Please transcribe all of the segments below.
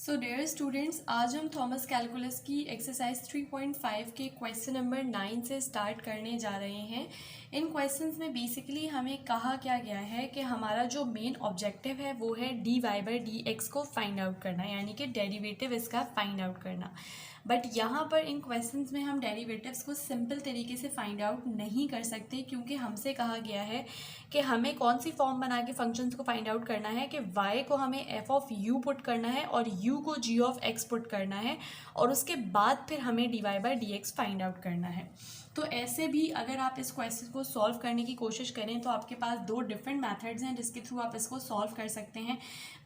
So dear students, आज हम Thomas calculus की एक्सरसाइज 3.5 के क्वेश्चन नंबर 9 से स्टार्ट करने जा रहे हैं। इन क्वेश्चंस में बेसिकली हमें कहा क्या गया है कि हमारा जो मेन ऑब्जेक्टिव है वो है dy बाई डी एक्स को फाइंड आउट करना, यानी कि डेरिवेटिव इसका फाइंड आउट करना। बट यहाँ पर इन क्वेश्चंस में हम डेरिवेटिव्स को सिंपल तरीके से फाइंड आउट नहीं कर सकते, क्योंकि हमसे कहा गया है कि हमें कौन सी फॉर्म बना के फंक्शंस को फाइंड आउट करना है कि y को हमें f ऑफ u पुट करना है और u को g ऑफ x पुट करना है, और उसके बाद फिर हमें dy by D x find out करना है। तो ऐसे भी अगर आप इस क्वेश्चन को सॉल्व करने की कोशिश करें तो आपके पास दो डिफरेंट मेथड्स हैं जिसके थ्रू आप इसको सॉल्व कर सकते हैं।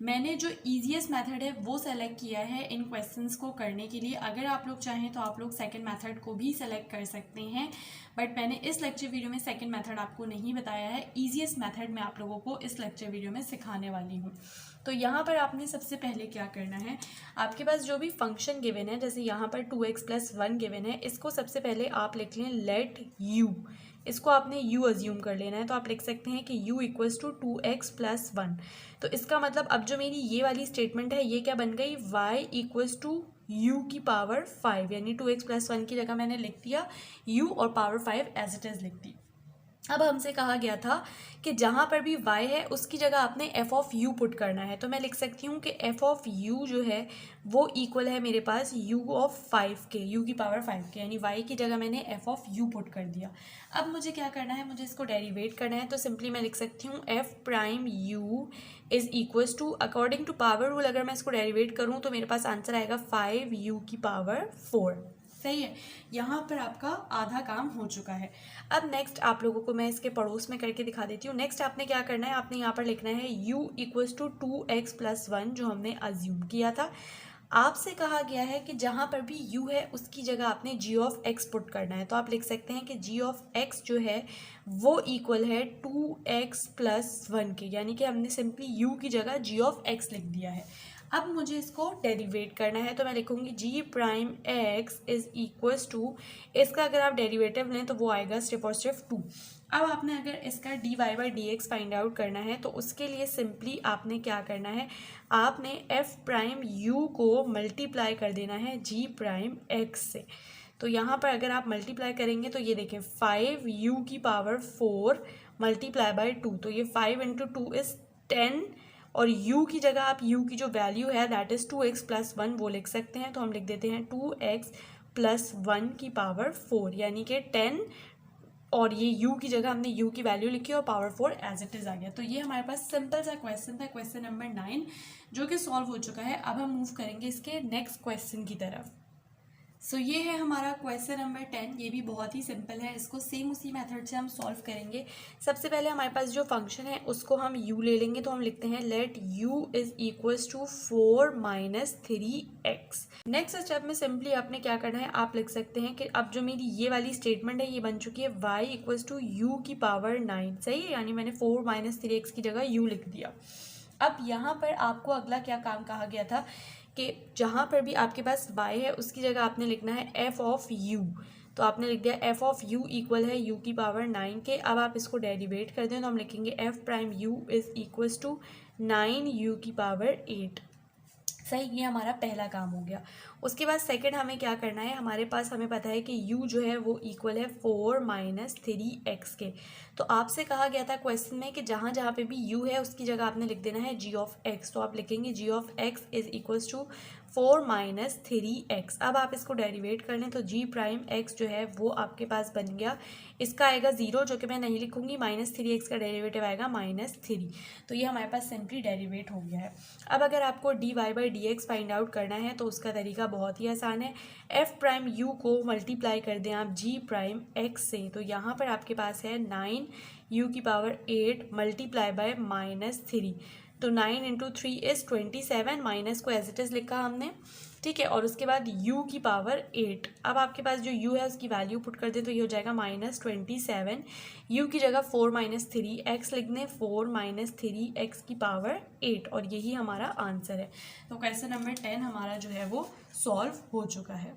मैंने जो ईजीएस्ट मेथड है वो सेलेक्ट किया है इन क्वेश्चंस को करने के लिए। अगर आप लोग चाहें तो आप लोग सेकंड मेथड को भी सेलेक्ट कर सकते हैं, बट मैंने इस लेक्चर वीडियो में सेकंड मेथड आपको नहीं बताया है। ईजीएस्ट मेथड मैं आप लोगों को इस लेक्चर वीडियो में सिखाने वाली हूँ। तो यहाँ पर आपने सबसे पहले क्या करना है, आपके पास जो भी फंक्शन गिवन है, जैसे यहाँ पर 2x प्लस 1 गिवन है, इसको सबसे पहले आप लिख लें लेट u। इसको आपने u अज्यूम कर लेना है, तो आप लिख सकते हैं कि u equals to 2x plus 1। तो इसका मतलब अब जो मेरी ये वाली स्टेटमेंट है ये क्या बन गई, y इक्वल्स टू u की पावर 5, यानी 2x प्लस 1 की जगह मैंने लिख दिया u और पावर 5 एज इट इज़ लिख दी। अब हमसे कहा गया था कि जहाँ पर भी y है उसकी जगह आपने f ऑफ u पुट करना है, तो मैं लिख सकती हूँ कि f ऑफ u जो है वो इक्वल है मेरे पास u ऑफ 5 के, u की पावर 5 के, यानी y की जगह मैंने f ऑफ u पुट कर दिया। अब मुझे क्या करना है, मुझे इसको डेरिवेट करना है, तो सिंपली मैं लिख सकती हूँ f prime u is equals to, according to power rule अगर मैं इसको डेरिवेट करूँ तो मेरे पास आंसर आएगा 5u की पावर 4। सही है, यहाँ पर आपका आधा काम हो चुका है। अब नेक्स्ट आप लोगों को मैं इसके पड़ोस में करके दिखा देती हूँ। नेक्स्ट आपने क्या करना है, आपने यहाँ पर लिखना है u equals to 2x plus 1 जो हमने अज्यूम किया था। आपसे कहा गया है कि जहाँ पर भी u है उसकी जगह आपने g ऑफ x पुट करना है, तो आप लिख सकते हैं कि g ऑफ x जो है वो इक्वल है 2x प्लस 1 के, यानी कि हमने सिंपली u की जगह g ऑफ x लिख दिया है। अब मुझे इसको डेरिवेट करना है, तो मैं लिखूंगी g prime x is equals to, इसका अगर आप डेरिवेटिव लें तो वो आएगा सिर्फ और सिर्फ 2। अब आपने अगर इसका dy by D x find out करना है तो उसके लिए सिंपली आपने क्या करना है, आपने f प्राइम u को मल्टीप्लाई कर देना है g प्राइम x से। तो यहाँ पर अगर आप मल्टीप्लाई करेंगे तो ये देखें 5u की पावर 4 मल्टीप्लाई बाई 2, तो ये 5 इंटू 2 इज़ 10, और u की जगह आप u की जो वैल्यू है दैट इज़ 2x प्लस 1 वो लिख सकते हैं, तो हम लिख देते हैं 2x प्लस 1 की पावर 4, यानी कि 10, और ये u की जगह हमने u की वैल्यू लिखी और पावर 4 एज इट इज़ आ गया। तो ये हमारे पास सिंपल सा क्वेश्चन था, क्वेश्चन नंबर 9, जो कि सॉल्व हो चुका है। अब हम मूव करेंगे इसके नेक्स्ट क्वेश्चन की तरफ। सो ये है हमारा क्वेश्चन नंबर 10। ये भी बहुत ही सिंपल है, इसको सेम उसी मेथड से हम सॉल्व करेंगे। सबसे पहले हमारे पास जो फंक्शन है उसको हम u ले लेंगे, तो हम लिखते हैं let u is equals to 4 minus 3x। Next step में सिंपली आपने क्या करना है, आप लिख सकते हैं कि अब जो मेरी ये वाली स्टेटमेंट है ये बन चुकी है y इक्वल्स टू u की पावर 9, सही है, यानी मैंने 4 माइनस 3x की जगह u लिख दिया। अब यहाँ पर आपको अगला क्या काम कहा गया था कि जहाँ पर भी आपके पास y है उसकी जगह आपने लिखना है f ऑफ u, तो आपने लिख दिया f ऑफ u इक्वल है u की पावर 9 के। अब आप इसको डेरिवेट कर दें तो हम लिखेंगे f prime u is equals to 9u की पावर 8। सही, ये हमारा पहला काम हो गया। उसके बाद सेकंड हमें क्या करना है, हमारे पास हमें पता है कि u जो है वो इक्वल है 4 माइनस 3x के। तो आपसे कहा गया था क्वेश्चन में कि जहाँ जहाँ पे भी u है उसकी जगह आपने लिख देना है g ऑफ x, तो आप लिखेंगे g of x is equals to 4 minus 3x। अब आप इसको डेरिवेट कर लें तो g प्राइम x जो है वो आपके पास बन गया, इसका आएगा 0 जो कि मैं नहीं लिखूंगी, माइनस 3x का डेरिवेटिव आएगा -3। तो ये हमारे पास सिंपली डेरिवेट हो गया है। अब अगर आपको dy by D x find out करना है तो उसका तरीका बहुत ही आसान है। f प्राइम u को मल्टीप्लाई कर दें आप g प्राइम x से, तो यहाँ पर आपके पास है 9u की पावर 8 मल्टीप्लाई बाय -3, तो 9 इंटू 3 इज़ 27, माइनस को एज इट इज़ लिखा हमने, ठीक है, और उसके बाद u की पावर 8। अब आपके पास जो u है उसकी वैल्यू पुट कर दें तो ये हो जाएगा -27, u की जगह 4 माइनस 3x लिख दें, 4 माइनस 3x की पावर 8, और यही हमारा आंसर है। तो क्वेश्चन नंबर 10 हमारा जो है वो सॉल्व हो चुका है।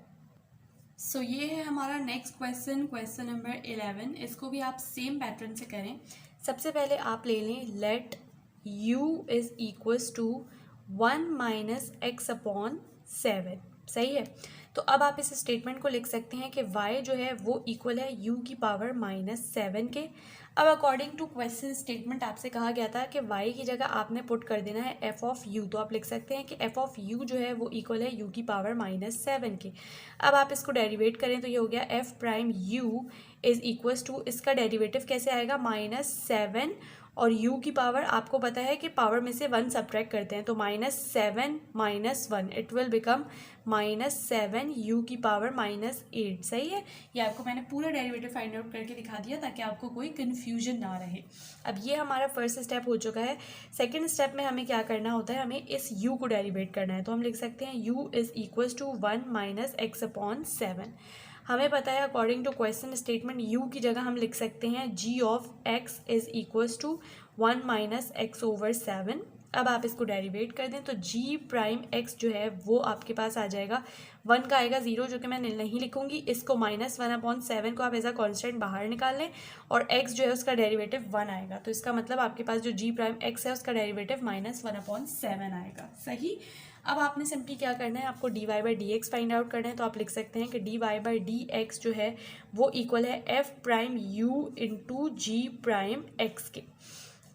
सो ये है हमारा नेक्स्ट क्वेश्चन, क्वेश्चन नंबर 11। इसको भी आप सेम पैटर्न से करें। सबसे पहले आप ले लें let u is equals to 1 minus x upon 7। सही है। तो अब आप इस स्टेटमेंट को लिख सकते हैं कि y जो है वो इक्वल है u की पावर -7 के। अब अकॉर्डिंग टू क्वेश्चन स्टेटमेंट आपसे कहा गया था कि y की जगह आपने पुट कर देना है f ऑफ u। तो आप लिख सकते हैं कि f ऑफ u जो है वो इक्वल है u की पावर -7 के। अब आप इसको डेरिवेट करें तो ये हो गया f prime u is equals to, इसका डेरिवेटिव कैसे आएगा, -7 और u की पावर आपको पता है कि पावर में से 1 सब्ट्रैक्ट करते हैं, तो -7 -1 इट विल बिकम -7 u की पावर -8। सही है। ये आपको मैंने पूरा डेरिवेटिव फाइंड आउट करके दिखा दिया ताकि आपको कोई कन्फ्यूजन ना रहे। अब ये हमारा फर्स्ट स्टेप हो चुका है। सेकेंड स्टेप में हमें क्या करना होता है, हमें इस u को डेरिवेट करना है। तो हम लिख सकते हैं u is equals to 1 minus x upon 7। हमें पता है according to question statement u की जगह हम लिख सकते हैं g of x is equals to 1 minus x over 7। अब आप इसको डेरिवेट कर दें तो g प्राइम x जो है वो आपके पास आ जाएगा 1 का आएगा 0 जो कि मैं नहीं लिखूंगी, इसको -1/7 को आप एज अ कॉन्स्टेंट बाहर निकाल लें और x जो है उसका डेरिवेटिव 1 आएगा। तो इसका मतलब आपके पास जो g प्राइम x है उसका डेरिवेटिव -1/7 आएगा। सही। अब आपने सिंपली क्या करना है, आपको dy by D x find out करना है। तो आप लिख सकते हैं कि dy बाई डी एक्स जो है वो इक्वल है f प्राइम u इंटू जी प्राइम x के।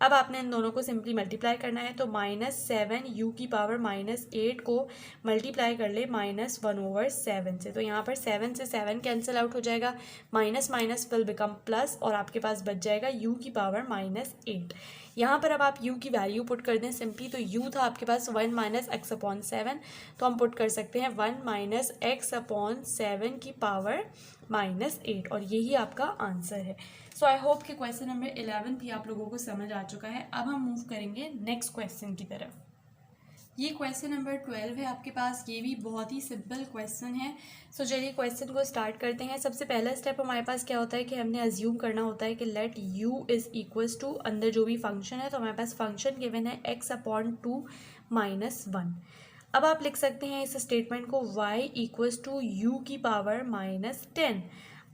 अब आपने इन दोनों को सिंपली मल्टीप्लाई करना है। तो -7 u की पावर -8 को मल्टीप्लाई कर ले -1/7 से। तो यहाँ पर 7 से 7 कैंसिल आउट हो जाएगा, minus minus will become plus और आपके पास बच जाएगा u की पावर -8। यहाँ पर अब आप u की वैल्यू पुट कर दें सिंपली। तो u था आपके पास 1 माइनस एक्स अपॉन 7, तो हम पुट कर सकते हैं 1 माइनस एक्स अपॉन 7 की पावर -8 और यही आपका आंसर है। सो आई होप कि क्वेश्चन नंबर 11 भी आप लोगों को समझ आ चुका है। अब हम मूव करेंगे नेक्स्ट क्वेश्चन की तरफ। ये क्वेश्चन नंबर 12 है आपके पास। ये भी बहुत ही सिंपल क्वेश्चन है। सो चलिए क्वेश्चन को स्टार्ट करते हैं। सबसे पहला स्टेप हमारे पास क्या होता है कि हमने अज्यूम करना होता है कि let u is equals to अंदर जो भी फंक्शन है, तो हमारे पास फंक्शन गिवन है x अपॉन 2 -1। अब आप लिख सकते हैं इस स्टेटमेंट को y इक्वल्स टू u की पावर -10।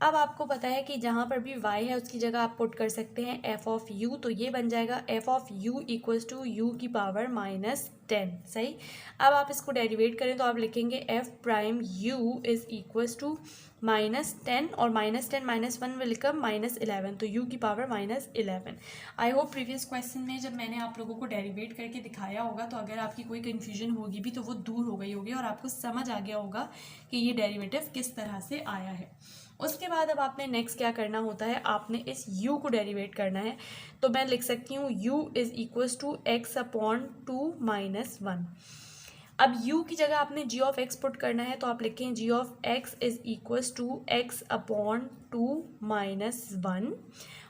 अब आपको पता है कि जहाँ पर भी y है उसकी जगह आप पुट कर सकते हैं f ऑफ u। तो ये बन जाएगा f of u equals to u की पावर -10। सही। अब आप इसको डेरिवेट करें तो आप लिखेंगे f prime u is equals to -10 और -10 -1 विल बिकम -11, तो u की power -11। I hope previous question में जब मैंने आप लोगों को डेरिवेट करके दिखाया होगा तो अगर आपकी कोई कन्फ्यूजन होगी भी तो वो दूर हो गई होगी और आपको समझ आ गया होगा कि ये डेरिवेटिव किस तरह से आया है। उसके बाद अब आपने नेक्स्ट क्या करना होता है, आपने इस u को डेरिवेट करना है। तो मैं लिख सकती हूँ u is equals to x upon 2 -1। अब u की जगह आपने g ऑफ x पुट करना है। तो आप लिखें g of x is equals to x upon 2 -1।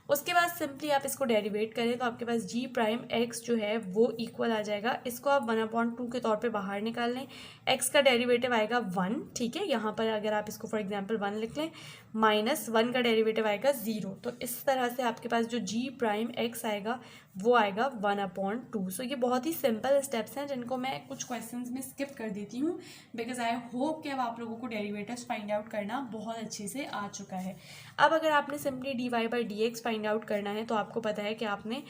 उसके बाद सिंपली आप इसको डेरिवेट करें तो आपके पास g प्राइम x जो है वो इक्वल आ जाएगा, इसको आप 1/2 के तौर पे बाहर निकाल लें, x का डेरिवेटिव आएगा 1। ठीक है। यहाँ पर अगर आप इसको फॉर एग्जांपल 1 लिख लें, -1 का डेरिवेटिव आएगा 0। तो इस तरह से आपके पास जो g प्राइम x आएगा वो आएगा 1/2। सो ये बहुत ही सिंपल स्टेप्स हैं जिनको मैं कुछ क्वेश्चंस में स्किप कर देती हूँ बिकॉज आई होप कि अब आप लोगों को डेरिवेटिव्स फाइंड आउट करना बहुत अच्छे से आ चुका है। अब अगर आपने simply dy by D x find out करना है तो आपको पता है कि आपने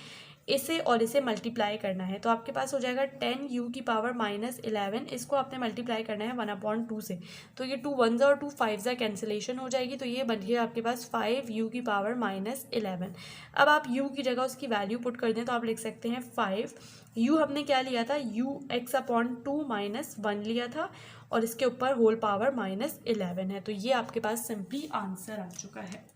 इसे और इसे मल्टीप्लाई करना है। तो आपके पास हो जाएगा 10u की पावर -11, इसको आपने मल्टीप्लाई करना है 1/2 से। तो ये 2 1s और 2 5s कैंसिलेशन हो जाएगी, तो ये बन गया आपके पास 5u की पावर -11। अब आप u की जगह उसकी वैल्यू पुट कर दें तो आप लिख सकते हैं 5। u हमने क्या लिया था, u x अपॉन 2 -1 लिया था और इसके ऊपर होल पावर -11 है। तो ये आपके पास सिंपली आंसर आ चुका है।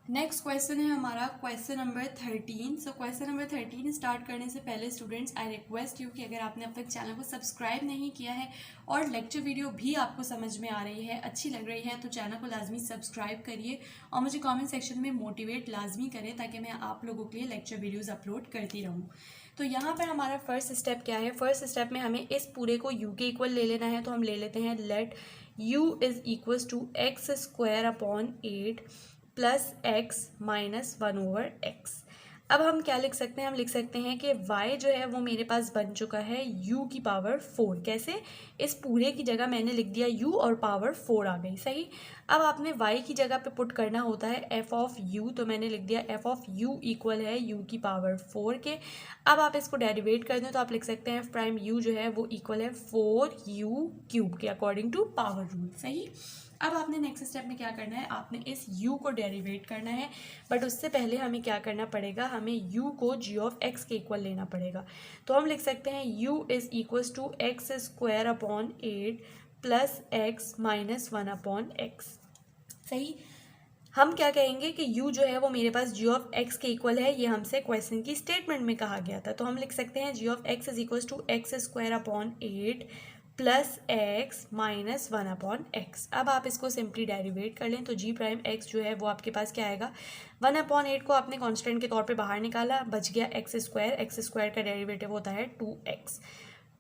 नेक्स्ट क्वेश्चन है हमारा question number 13। So question number 13 start करने से पहले स्टूडेंट्स आई रिक्वेस्ट यू कि अगर आपने अब तक चैनल को सब्सक्राइब नहीं किया है और लेक्चर वीडियो भी आपको समझ में आ रही है, अच्छी लग रही है, तो चैनल को लाजमी सब्सक्राइब करिए और मुझे कमेंट सेक्शन में मोटिवेट लाजमी करें ताकि मैं आप लोगों के लिए लेक्चर वीडियोज़ अपलोड करती रहूँ। तो यहाँ पर हमारा फर्स्ट स्टेप क्या है, फर्स्ट स्टेप में हमें इस पूरे को u के इक्वल ले लेना है। तो हम ले लेते हैं let u is equals to x² upon 8 plus x -1/x। अब हम क्या लिख सकते हैं, हम लिख सकते हैं कि y जो है वो मेरे पास बन चुका है u की पावर 4। कैसे, इस पूरे की जगह मैंने लिख दिया u और पावर 4 आ गई, सही। अब आपने y की जगह पे पुट करना होता है f ऑफ u, तो मैंने लिख दिया f ऑफ u इक्वल है u की पावर 4 के। अब आप इसको डेरिवेट कर दें तो आप लिख सकते हैं f प्राइम u जो है वो इक्वल है 4u क्यूब के अकॉर्डिंग टू पावर रूल, सही। अब आपने नेक्स्ट स्टेप में क्या करना है, आपने इस u को डेरिवेट करना है, बट उससे पहले हमें क्या करना पड़ेगा, हमें u को g ऑफ x के इक्वल लेना पड़ेगा। तो हम लिख सकते हैं u is equals to x square upon 8 plus x minus 1 upon x, सही। हम क्या कहेंगे कि u जो है वो मेरे पास g ऑफ x के इक्वल है, ये हमसे क्वेश्चन की स्टेटमेंट में कहा गया था। तो हम लिख सकते हैं g of x is equals to x square upon 8 plus x minus 1 upon x. अब आप इसको सिंपली डेरिवेट कर लें तो g प्राइम x जो है वो आपके पास क्या आएगा, 1 अपॉन 8 को आपने कांस्टेंट के तौर पे बाहर निकाला, बच गया एक्स स्क्वायर का डेरिवेटिव होता है 2x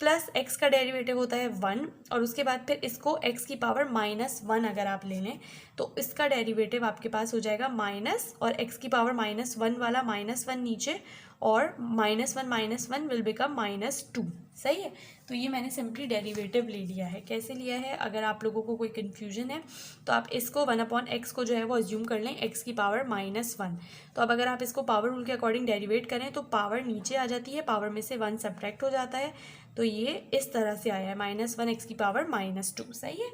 प्लस x का डेरिवेटिव होता है 1, और उसके बाद फिर इसको x की पावर -1 अगर आप ले लें तो इसका डेरिवेटिव आपके पास हो जाएगा माइनस, और x की पावर -1 वाला -1 नीचे, और -1 विल बिकम -2, सही है। तो ये मैंने सिंपली डेरिवेटिव ले लिया है। कैसे लिया है, अगर आप लोगों को कोई कन्फ्यूजन है तो आप इसको 1 अपॉन एक्स को जो है वो अज्यूम कर लें x की पावर -1। तो अब अगर आप इसको पावर रूल के अकॉर्डिंग डेरिवेट करें तो पावर नीचे आ जाती है, पावर में से 1 सब्ट्रैक्ट हो जाता है, तो ये इस तरह से आया है -1 x की पावर -2, सही है।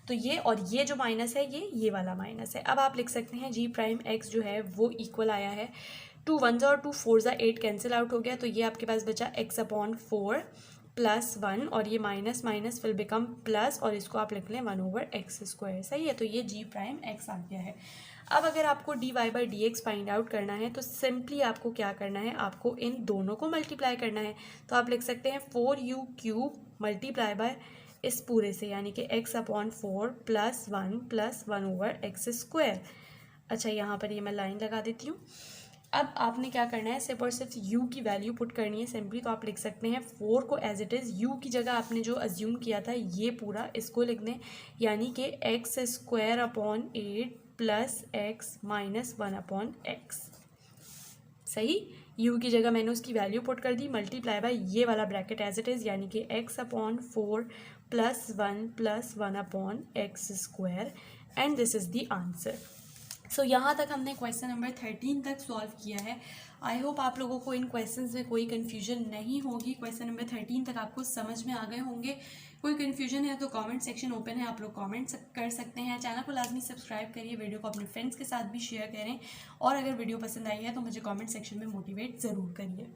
तो ये और ये जो माइनस है ये वाला माइनस है। अब आप लिख सकते हैं g प्राइम x जो है वो इक्वल आया है 2 1 और 2 4 8 कैंसिल आउट हो गया, तो ये आपके पास बचा x अपॉन 4 प्लस 1, और ये minus minus will become plus, और इसको आप लिख लें 1 ओवर एक्स स्क्वायर, सही है। तो ये g प्राइम x आ गया है। अब अगर आपको dy by D x find out करना है तो सिंपली आपको क्या करना है, आपको इन दोनों को मल्टीप्लाई करना है। तो आप लिख सकते हैं 4u क्यूब मल्टीप्लाई बाय इस पूरे से, यानी कि x upon 4 plus 1 over x square. अच्छा, यहाँ पर ये मैं लाइन लगा देती हूँ। अब आपने क्या करना है, सिर्फ और सिर्फ u की वैल्यू पुट करनी है सिंपली। तो आप लिख सकते हैं 4 को एज इट इज़ u की जगह आपने जो अज्यूम किया था ये पूरा इसको लिख दें, यानी कि x square upon 8 plus x minus 1 upon x, सही। u की जगह मैंने उसकी वैल्यू पुट कर दी, मल्टीप्लाई बाय ये वाला ब्रैकेट एज इट इज़, यानी कि x upon 4 plus 1 upon x square, and this is the answer. So यहाँ तक हमने क्वेश्चन नंबर 13 तक सॉल्व किया है। आई होप आप लोगों को इन क्वेश्चंस में कोई कन्फ्यूजन नहीं होगी। क्वेश्चन नंबर 13 तक आपको समझ में आ गए होंगे। कोई कन्फ्यूजन है तो कमेंट सेक्शन ओपन है, आप लोग कमेंट कर सकते हैं। चैनल को लाजमी सब्सक्राइब करिए, वीडियो को अपने फ्रेंड्स के साथ भी शेयर करें, और अगर वीडियो पसंद आई है तो मुझे कमेंट सेक्शन में मोटिवेट ज़रूर करिए।